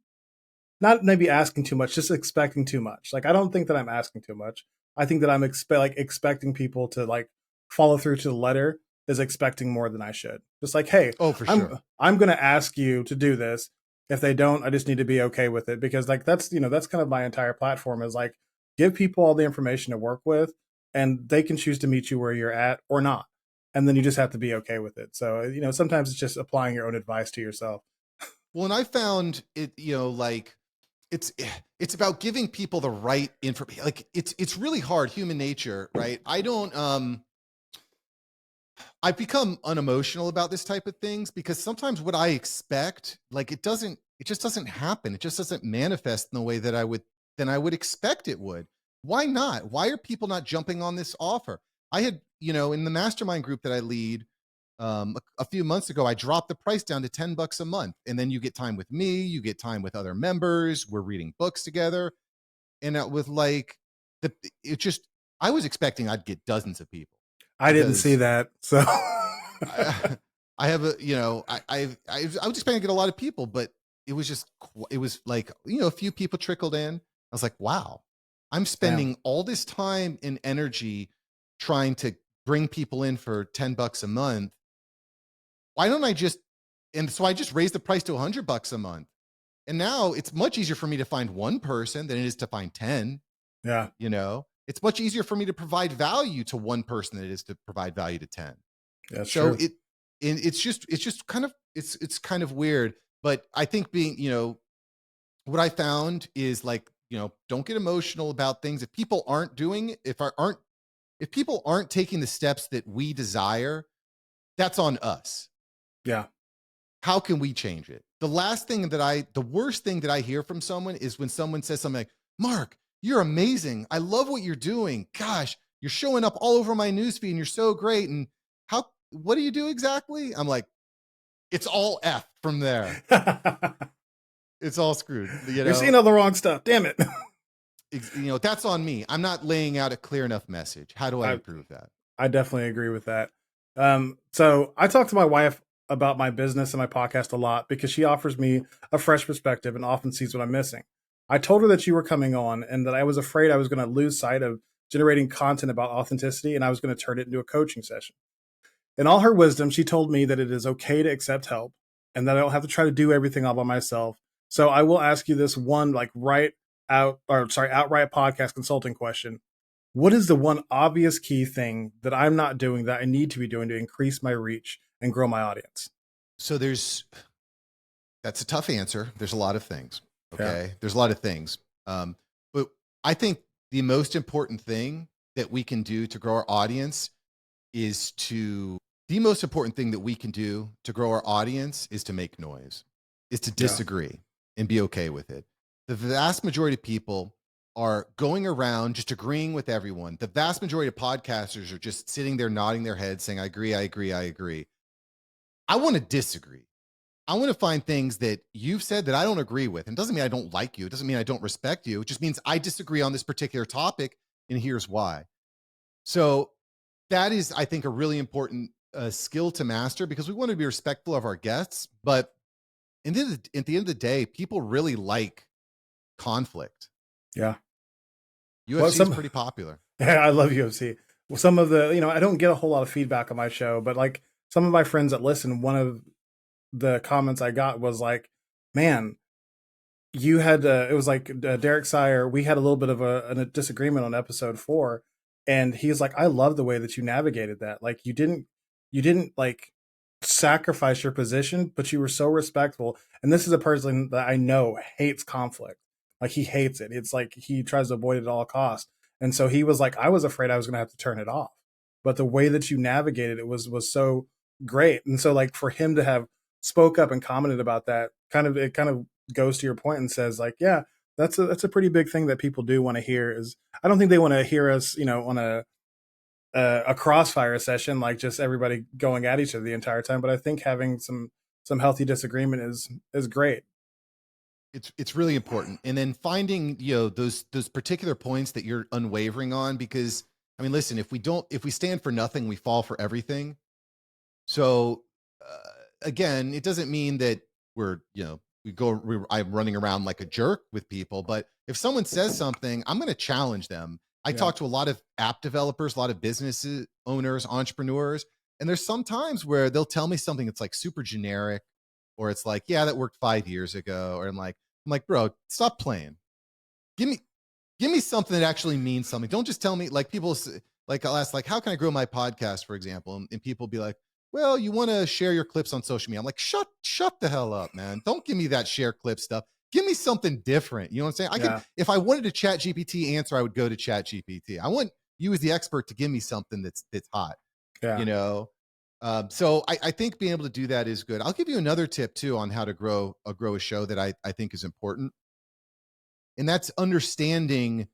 not maybe asking too much, just expecting too much. Like, I don't think that I'm asking too much. I think that I'm expecting people to like follow through to the letter is expecting more than I should. Just like, hey, oh, for sure. I'm going to ask you to do this. If they don't, I just need to be okay with it, because like that's kind of my entire platform is like give people all the information to work with, and they can choose to meet you where you're at or not, and then you just have to be okay with it. So sometimes it's just applying your own advice to yourself. Well, and I found it, you know, like it's about giving people the right information. Like it's really hard, human nature, right? I've become unemotional about this type of things, because sometimes what I expect, like it just doesn't happen. It just doesn't manifest in the way that I would expect it would. Why not? Why are people not jumping on this offer? I had, you know, in the mastermind group that I lead, a few months ago, I dropped the price down to $10 a month. And then you get time with me, you get time with other members, we're reading books together. And with like I was expecting I'd get dozens of people. I didn't see that. So I have a, you know, I was expecting to get a lot of people, but it was like, you know, a few people trickled in. I was like, wow, I'm spending all this time and energy trying to bring people in for $10 a month. Why don't I so I just raised the price to $100 a month. And now it's much easier for me to find one person than it is to find 10. Yeah. You know, it's much easier for me to provide value to one person than it is to provide value to 10. That's so true. It's just kind of, it's kind of weird. But I think you know, what I found is like, you know, don't get emotional about things. If people aren't if people aren't taking the steps that we desire, that's on us. Yeah. How can we change it? The worst thing that I hear from someone is when someone says something like, Mark, you're amazing. I love what you're doing. Gosh, you're showing up all over my newsfeed and you're so great. And what do you do exactly? I'm like, it's all F from there. It's all screwed. You know? You're seeing all the wrong stuff. Damn it. You know, that's on me. I'm not laying out a clear enough message. How do I improve that? I definitely agree with that. So I talk to my wife about my business and my podcast a lot, because she offers me a fresh perspective and often sees what I'm missing. I told her that you were coming on and that I was afraid I was going to lose sight of generating content about authenticity, and I was going to turn it into a coaching session. In all her wisdom, she told me that it is okay to accept help and that I don't have to try to do everything all by myself. So I will ask you this one, like outright podcast consulting question. What is the one obvious key thing that I'm not doing that I need to be doing to increase my reach and grow my audience? So there's That's a tough answer. There's a lot of things. Okay. Yeah. There's a lot of things. But I think the most important thing that we can do to grow our audience is to make noise, is to Yeah. disagree and be okay with it. The vast majority of people are going around just agreeing with everyone. The vast majority of podcasters are just sitting there nodding their heads saying, I agree, I agree, I agree. I want to disagree. I want to find things that you've said that I don't agree with. And it doesn't mean I don't like you. It doesn't mean I don't respect you. It just means I disagree on this particular topic, and here's why. So that is, I think, a really important skill to master, because we want to be respectful of our guests. But at the end of the day, people really like conflict. Yeah. UFC is pretty popular. Yeah, I love UFC. Well, some of the, I don't get a whole lot of feedback on my show, but like some of my friends that listen, one of the comments I got was like, man, you had, it was like Derek Sire, we had a little bit of a disagreement on episode 4. And he's like, I love the way that you navigated that. Like you didn't like sacrifice your position, but you were so respectful. And this is a person that I know hates conflict. Like he hates it. It's like he tries to avoid it at all costs. And so he was like, I was afraid I was going to have to turn it off. But the way that you navigated it was so great. And so like for him to have spoke up and commented about that, it kind of goes to your point and says like, yeah, that's a pretty big thing that people do want to hear. Is I don't think they want to hear us, on a crossfire session, like just everybody going at each other the entire time. But I think having some healthy disagreement is great. It's really important. And then finding, those particular points that you're unwavering on, because I mean, listen, if we stand for nothing, we fall for everything. So again, it doesn't mean that I'm running around like a jerk with people, but if someone says something, I'm going to challenge them. I talk to a lot of app developers, a lot of business owners, entrepreneurs, and there's some times where they'll tell me something that's like super generic, or it's like, yeah, that worked 5 years ago. Or I'm like, bro, stop playing. Give me something that actually means something. Don't just tell me, like people, like I'll ask, like, how can I grow my podcast, for example? And people be like, well, you want to share your clips on social media. I'm like, shut the hell up, man. Don't give me that share clip stuff. Give me something different. You know what I'm saying? If I wanted a Chat GPT answer, I would go to Chat GPT. I want you as the expert to give me something that's hot. Yeah. So I think being able to do that is good. I'll give you another tip too on how to grow a show that I think is important. And that's understanding,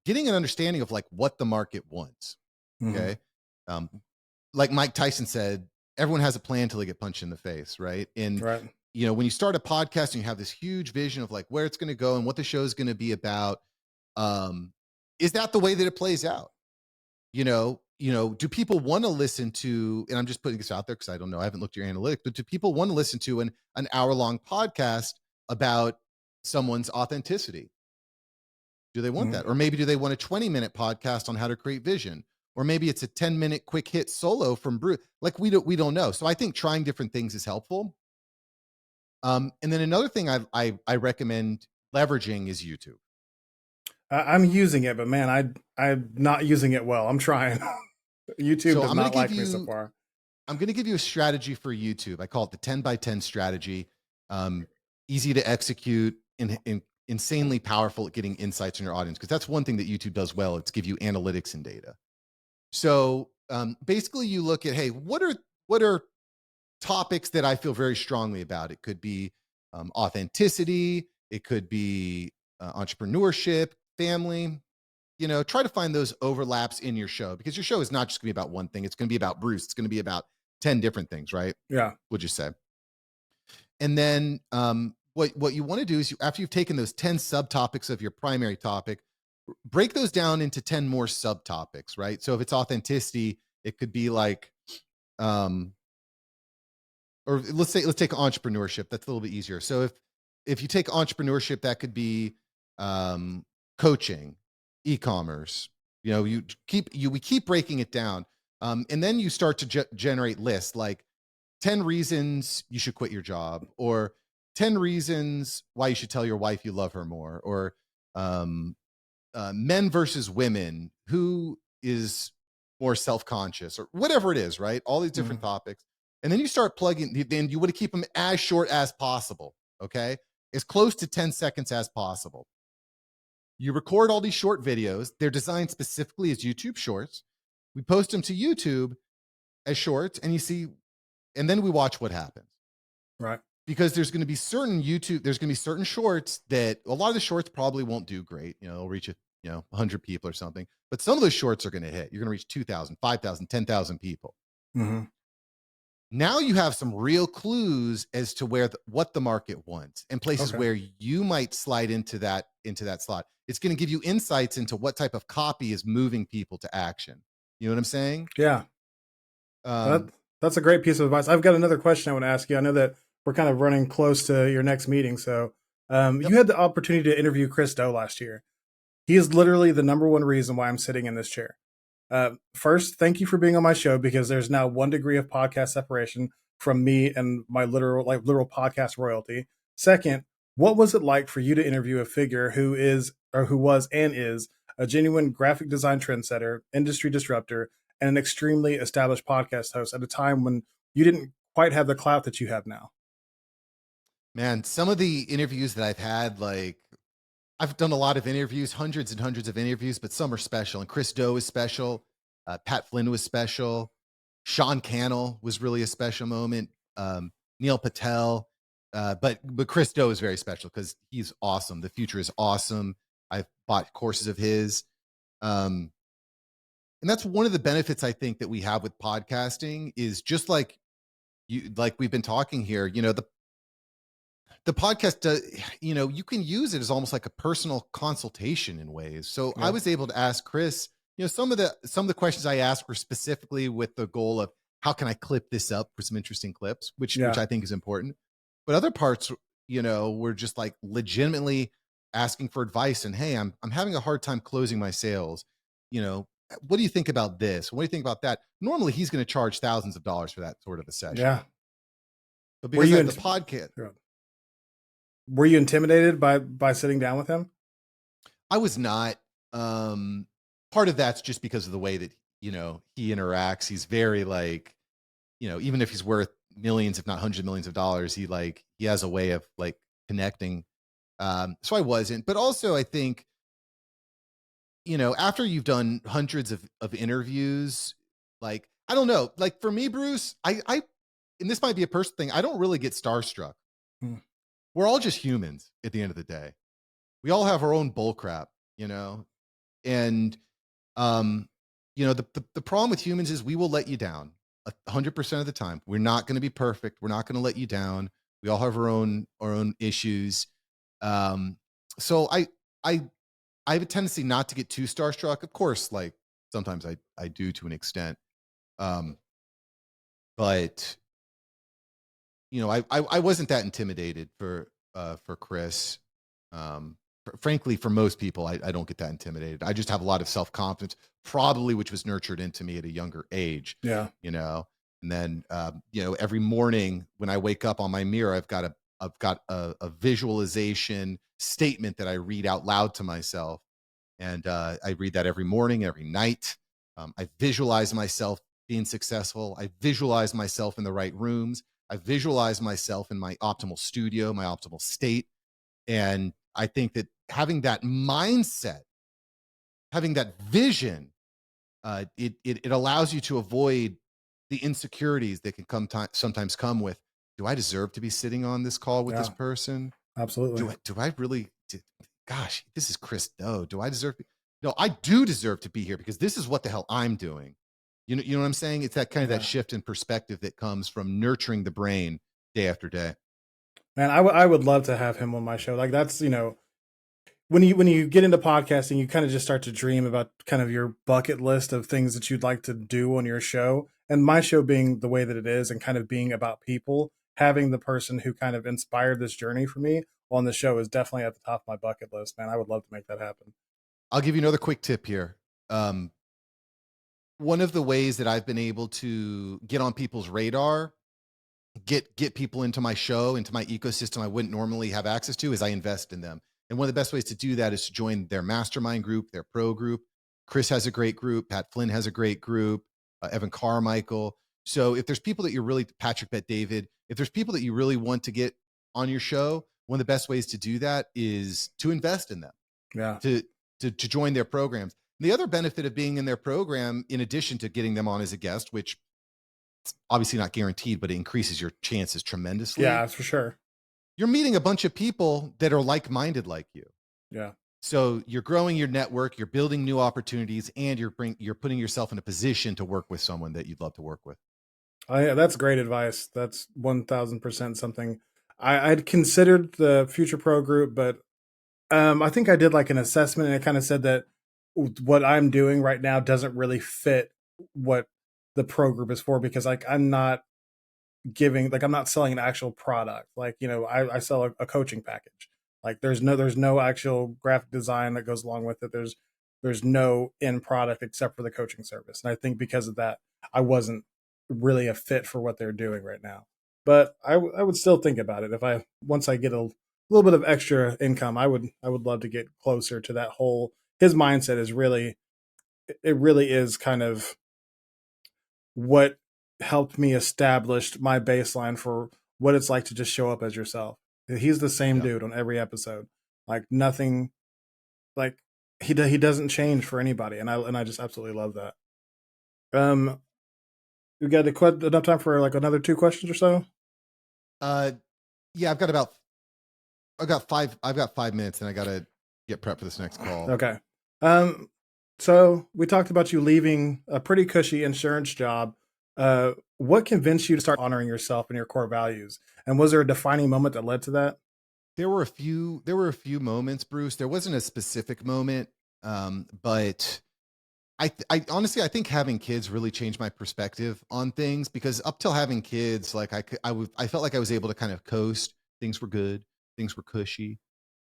getting an understanding of like what the market wants. Okay. Mm-hmm. Like Mike Tyson said, everyone has a plan till they get punched in the face. Right. And, right. When you start a podcast and you have this huge vision of like where it's going to go and what the show is going to be about, is that the way that it plays out? Do people want to listen to, and I'm just putting this out there because I don't know, I haven't looked at your analytics, but do people want to listen to an hour-long podcast about someone's authenticity? Do they want that? Or maybe do they want a 20-minute podcast on how to create vision? Or maybe it's a 10-minute quick hit solo from Bruce. Like we don't know. So I think trying different things is helpful. And then another thing I recommend leveraging is YouTube. I'm using it, but man, I'm not using it well. I'm trying. YouTube does not like me so far. I'm going to give you a strategy for YouTube. I call it the 10 by 10 strategy. Easy to execute and insanely powerful at getting insights in your audience, because that's one thing that YouTube does well. It's give you analytics and data. So basically you look at, hey, what are topics that I feel very strongly about? It could be authenticity. It could be entrepreneurship, family. Try to find those overlaps in your show, because your show is not just going to be about one thing. It's going to be about Bruce. It's going to be about 10 different things, right? Yeah. Would you say? And then what you want to do is after you've taken those 10 subtopics of your primary topic, break those down into 10 more subtopics, right? So if it's authenticity, it could be like, or let's take entrepreneurship. That's a little bit easier. So if you take entrepreneurship, that could be coaching, e-commerce. We keep breaking it down, and then you start to generate lists like 10 reasons you should quit your job, or 10 reasons why you should tell your wife you love her more, or men versus women, who is more self-conscious, or whatever it is, right? All these different topics. And then you start plugging, then you want to keep them as short as possible. Okay. As close to 10 seconds as possible. You record all these short videos. They're designed specifically as YouTube shorts. We post them to YouTube as shorts, and you see, and then we watch what happens. Right. Because there's going to be certain shorts that a lot of the shorts probably won't do great. They'll reach 100 people or something, but some of those shorts are going to hit. You're going to reach 2,000, 5,000, 10,000 people. Mm-hmm. Now you have some real clues as to what the market wants and places where you might slide into that slot. It's going to give you insights into what type of copy is moving people to action. You know what I'm saying? Yeah. That's a great piece of advice. I've got another question I want to ask you. I know that we're kind of running close to your next meeting. So you had the opportunity to interview Chris Do last year. He is literally the number one reason why I'm sitting in this chair. First, thank you for being on my show, because there's now 1 degree of podcast separation from me and my literal podcast royalty. Second, what was it like for you to interview a figure who was and is a genuine graphic design trendsetter, industry disruptor, and an extremely established podcast host at a time when you didn't quite have the clout that you have now? Man, some of the interviews that I've had, I've done a lot of interviews, hundreds and hundreds of interviews, but some are special. And Chris Do is special. Pat Flynn was special. Sean Cannell was really a special moment. Neil Patel. But Chris Do is very special because he's awesome. The future is awesome. I've bought courses of his. And that's one of the benefits I think that we have with podcasting is just like we've been talking here, the podcast, you can use it as almost like a personal consultation in ways. So I was able to ask Chris, some of the questions I asked were specifically with the goal of how can I clip this up for some interesting clips, which I think is important. But other parts, were just like legitimately asking for advice and, hey, I'm having a hard time closing my sales. What do you think about this? What do you think about that? Normally he's going to charge thousands of dollars for that sort of a session. Yeah. But because of the podcast. Were you intimidated by sitting down with him? I was not. Part of that's just because of the way that, he interacts. He's very even if he's worth millions, if not hundreds of millions of dollars, he has a way of connecting. So I wasn't, but also I think, after you've done hundreds of interviews, I don't know, for me, Bruce, I, and this might be a personal thing, I don't really get starstruck. We're all just humans at the end of the day. We all have our own bull crap, and, the problem with humans is we will let you down 100% of the time. We're not going to be perfect. We're not going to let you down. We all have our own issues. So I have a tendency not to get too starstruck. Of course, sometimes I do to an extent. But I wasn't that intimidated for Chris. Frankly, for most people, I don't get that intimidated. I just have a lot of self-confidence, probably, which was nurtured into me at a younger age. Yeah. And then, every morning when I wake up on my mirror, I've got a visualization statement that I read out loud to myself. And I read that every morning, every night. I visualize myself being successful. I visualize myself in the right rooms. I visualize myself in my optimal studio, my optimal state. And I think that having that mindset, having that vision, it allows you to avoid the insecurities that can sometimes come with, do I deserve to be sitting on this call with this person? Absolutely. Do I really, gosh, this is Chris Do. Do I deserve to be? No, I do deserve to be here because this is what the hell I'm doing. You know what I'm saying? It's that kind of that shift in perspective that comes from nurturing the brain day after day. Man, I would love to have him on my show. That's, when you get into podcasting, you kind of just start to dream about kind of your bucket list of things that you'd like to do on your show. And my show being the way that it is and kind of being about people, having the person who kind of inspired this journey for me on the show is definitely at the top of my bucket list, man. I would love to make that happen. I'll give you another quick tip here. One of the ways that I've been able to get on people's radar, get people into my show, into my ecosystem I wouldn't normally have access to, is I invest in them. And one of the best ways to do that is to join their mastermind group, their pro group. Chris has a great group. Pat Flynn has a great group. Evan Carmichael. So if there's people that you're really, Patrick Bet David, if there's people that you really want to get on your show, one of the best ways to do that is to invest in them, to join their programs. The other benefit of being in their program, in addition to getting them on as a guest, which it's obviously not guaranteed, but it increases your chances tremendously. Yeah, that's for sure. You're meeting a bunch of people that are like-minded like you. Yeah. So you're growing your network, you're building new opportunities, and you're putting yourself in a position to work with someone that you'd love to work with. That's great advice. That's 1000% something I'd considered the Future Pro group, but I think I did like an assessment and it kind of said that what I'm doing right now doesn't really fit what the pro group is for, because like I'm not selling an actual product. Like, I sell a coaching package. Like there's no actual graphic design that goes along with it. There's no end product except for the coaching service. And I think because of that, I wasn't really a fit for what they're doing right now. But I would still think about it. Once I get a little bit of extra income, I would love to get closer to that whole. His mindset is really is kind of what helped me establish my baseline for what it's like to just show up as yourself. He's the same dude on every episode. Like nothing, like he doesn't change for anybody, and I just absolutely love that. We got enough time for like another 2 questions or so. Yeah, I've got 5 minutes, and I got to get prepped for this next call. Okay. So we talked about you leaving a pretty cushy insurance job. What convinced you to start honoring yourself and your core values? And was there a defining moment that led to that? There were a few moments, Bruce. There wasn't a specific moment, but I honestly, I think having kids really changed my perspective on things, because up till having kids, like I felt like I was able to kind of coast. Things were good. Things were cushy.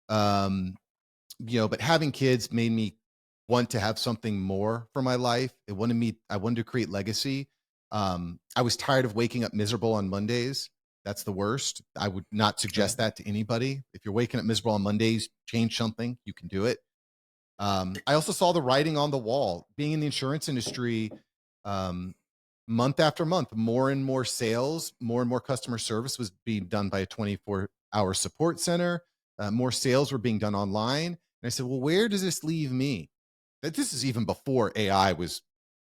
But having kids made me want to have something more for my life. I wanted to create legacy. I was tired of waking up miserable on Mondays. That's the worst. I would not suggest that to anybody. If you're waking up miserable on Mondays, change something. You can do it. I also saw the writing on the wall. Being in the insurance industry, month after month, more and more sales, more and more customer service was being done by a 24-hour support center. More sales were being done online. And I said, well, where does this leave me? This is even before AI was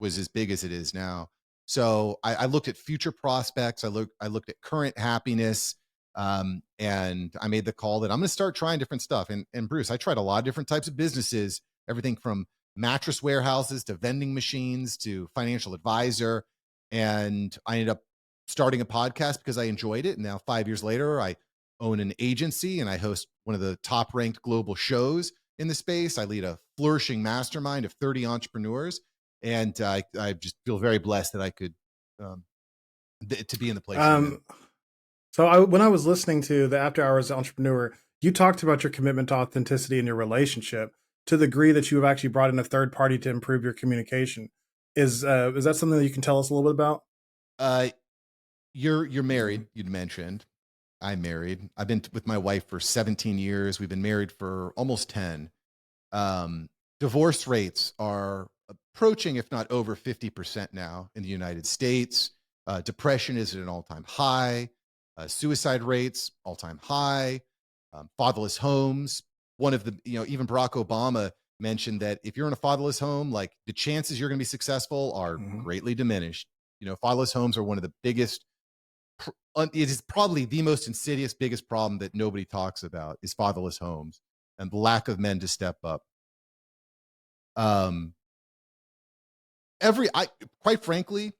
as big as it is now. So I looked at future prospects. I looked at current happiness. And I made the call that I'm going to start trying different stuff. And Bruce, I tried a lot of different types of businesses, everything from mattress warehouses to vending machines to financial advisor. And I ended up starting a podcast because I enjoyed it. And now 5 years later, I own an agency and I host one of the top ranked global shows in the space. I lead a flourishing mastermind of 30 entrepreneurs. And I just feel very blessed that I could to be in the place. So when I was listening to the After Hours Entrepreneur, you talked about your commitment to authenticity in your relationship to the degree that you have actually brought in a third party to improve your communication. Is that something that you can tell us a little bit about? You're married. You'd mentioned I'm married. I've been with my wife for 17 years. We've been married for almost 10. Divorce rates are approaching, if not over 50% now in the United States. Depression is at an all-time high. Suicide rates, all-time high. Fatherless homes. One of the, even Barack Obama mentioned that if you're in a fatherless home, like the chances you're going to be successful are greatly diminished. Fatherless homes are one of the biggest, it is probably the most insidious, biggest problem that nobody talks about is fatherless homes and the lack of men to step up. Quite frankly,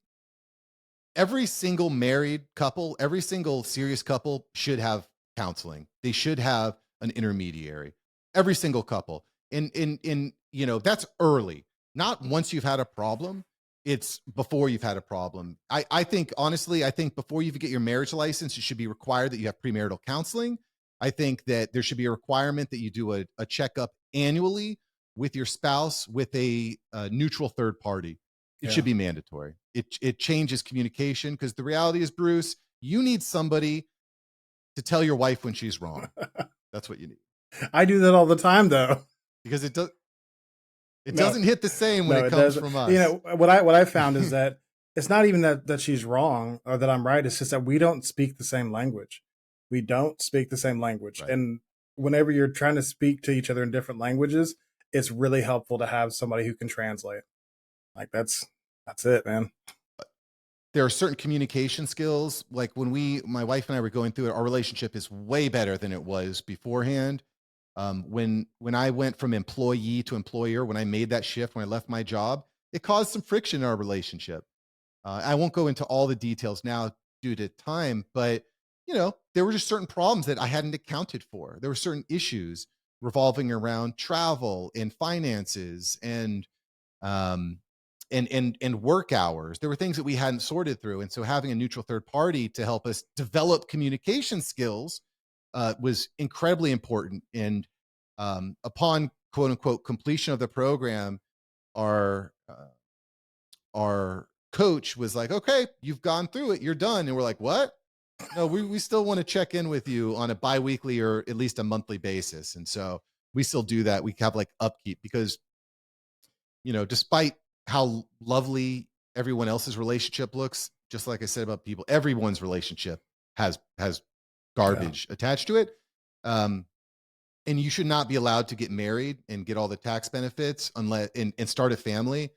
every single married couple, every single serious couple should have counseling. They should have an intermediary. Every single couple. That's early. Not once you've had a problem. It's before you've had a problem. I think, honestly, before you get your marriage license, it should be required that you have premarital counseling. I think that there should be a requirement that you do a checkup annually with your spouse with a neutral third party. It should be mandatory. It changes communication, because the reality is, Bruce, you need somebody to tell your wife when she's wrong. That's what you need. I do that all the time, though, because it doesn't hit the same when it comes from us. What I found is that it's not even that she's wrong or that I'm right. It's just that we don't speak the same language. We don't speak the same language. Right. And whenever you're trying to speak to each other in different languages, it's really helpful to have somebody who can translate. Like that's it, man. There are certain communication skills. Like when my wife and I were going through it, our relationship is way better than it was beforehand. When I went from employee to employer, when I made that shift, when I left my job, it caused some friction in our relationship. I won't go into all the details now due to time, but there were just certain problems that I hadn't accounted for. There were certain issues revolving around travel and finances and work hours. There were things that we hadn't sorted through. And so having a neutral third party to help us develop communication skills was incredibly important. And upon quote unquote completion of the program, our coach was like, okay, you've gone through it, you're done. And we're like, what? No, we still want to check in with you on a biweekly or at least a monthly basis. And so we still do that. We have like upkeep because, despite how lovely everyone else's relationship looks, just like I said about people, everyone's relationship has garbage attached to it. And you should not be allowed to get married and get all the tax benefits unless and start a family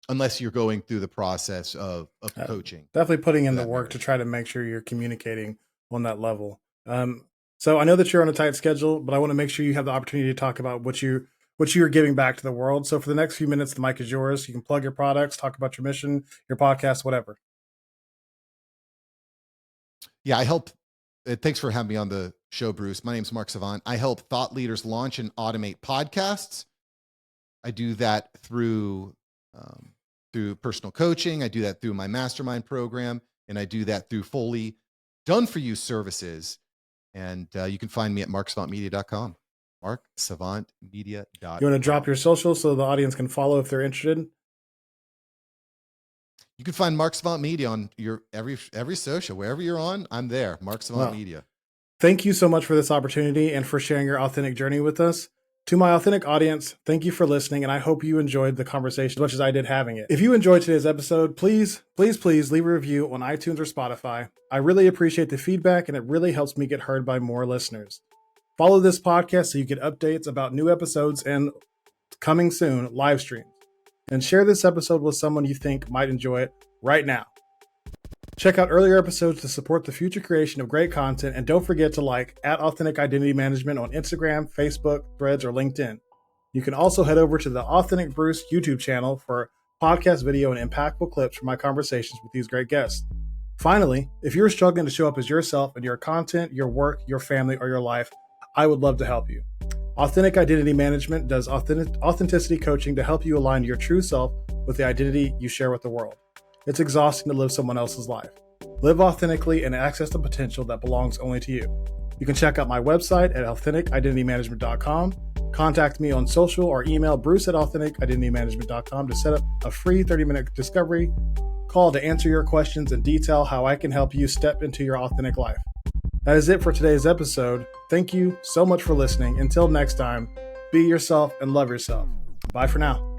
unless you're going through the process of coaching. Definitely putting in the work to try to make sure you're communicating on that level. So I know that you're on a tight schedule, but I want to make sure you have the opportunity to talk about what you're giving back to the world. So for the next few minutes, the mic is yours. You can plug your products, talk about your mission, your podcast, whatever. Yeah, I help. Thanks for having me on the show, Bruce. My name's Mark Savant. I help thought leaders launch and automate podcasts. I do that through personal coaching. I do that through my mastermind program, and I do that through fully done for you services. And you can find me at marksavantmedia.com. marksavantmedia.com. You want to drop your social so the audience can follow if they're interested? You can find Mark Savant Media on your every social, wherever you're on, I'm there. Mark Savant Media. Thank you so much for this opportunity and for sharing your authentic journey with us. To my authentic audience, thank you for listening, and I hope you enjoyed the conversation as much as I did having it. If you enjoyed today's episode, please leave a review on iTunes or Spotify. I really appreciate the feedback, and it really helps me get heard by more listeners. Follow this podcast so you get updates about new episodes and coming soon live streams. And share this episode with someone you think might enjoy it right now. Check out earlier episodes to support the future creation of great content, and don't forget to like @Authentic Identity Management on Instagram, Facebook, Threads, or LinkedIn. You can also head over to the Authentic Bruce YouTube channel for podcast video and impactful clips from my conversations with these great guests. Finally, if you're struggling to show up as yourself in your content, your work, your family, or your life, I would love to help you. Authentic Identity Management does authenticity coaching to help you align your true self with the identity you share with the world. It's exhausting to live someone else's life. Live authentically and access the potential that belongs only to you. You can check out my website at AuthenticIdentityManagement.com, contact me on social, or email Bruce@AuthenticIdentityManagement.com to set up a free 30-minute discovery call to answer your questions and detail how I can help you step into your authentic life. That is it for today's episode. Thank you so much for listening. Until next time, be yourself and love yourself. Bye for now.